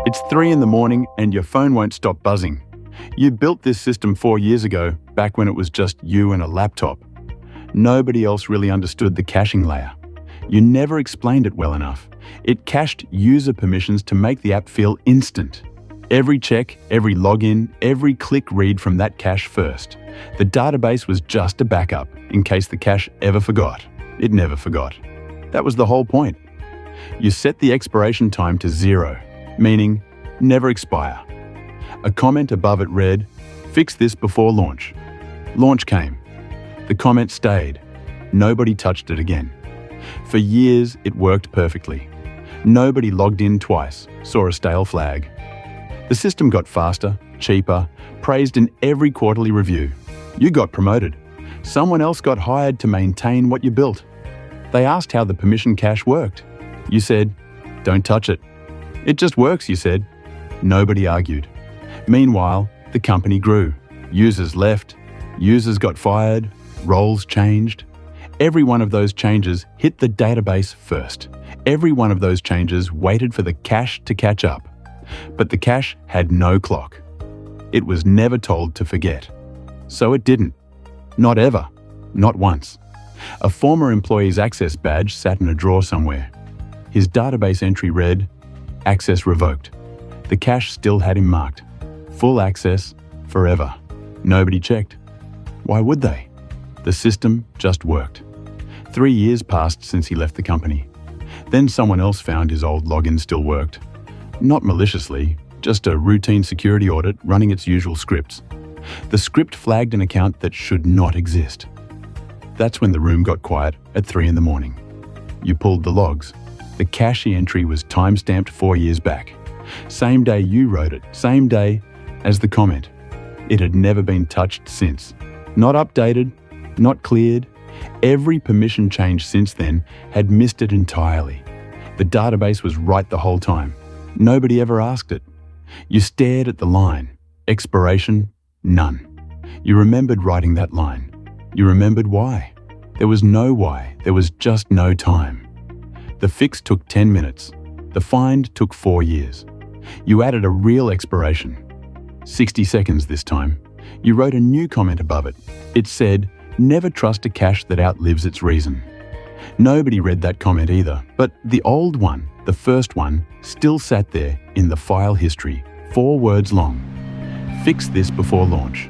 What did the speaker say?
It's 3 in the morning and your phone won't stop buzzing. You built this system 4 years ago, back when it was just you and a laptop. Nobody else really understood the caching layer. You never explained it well enough. It cached user permissions to make the app feel instant. Every check, every login, every click read from that cache first. The database was just a backup in case the cache ever forgot. It never forgot. That was the whole point. You set the expiration time to 0, meaning never expire. A comment above it read, "Fix this before launch." Launch came. The comment stayed. Nobody touched it again. For years, it worked perfectly. Nobody logged in twice, saw a stale flag. The system got faster, cheaper, praised in every quarterly review. You got promoted. Someone else got hired to maintain what you built. They asked how the permission cache worked. You said, "Don't touch it." "It just works," you said. Nobody argued. Meanwhile, the company grew. Users left, users got fired, roles changed. Every one of those changes hit the database first. Every one of those changes waited for the cache to catch up. But the cache had no clock. It was never told to forget. So it didn't. Not ever. Not once. A former employee's access badge sat in a drawer somewhere. His database entry read, "Access revoked." The cache still had him marked. Full access, forever. Nobody checked. Why would they? The system just worked. 3 years passed since he left the company. Then someone else found his old login still worked. Not maliciously, just a routine security audit running its usual scripts. The script flagged an account that should not exist. That's when the room got quiet at 3 in the morning. You pulled the logs. The cache entry was time-stamped 4 years back. Same day you wrote it, same day as the comment. It had never been touched since. Not updated, not cleared. Every permission change since then had missed it entirely. The database was right the whole time. Nobody ever asked it. You stared at the line. Expiration, none. You remembered writing that line. You remembered why. There was no why. There was just no time. The fix took 10 minutes. The find took 4 years. You added a real expiration. 60 seconds this time. You wrote a new comment above it. It said, "Never trust a cache that outlives its reason." Nobody read that comment either, but the old one, the first one, still sat there in the file history, 4 words long. "Fix this before launch."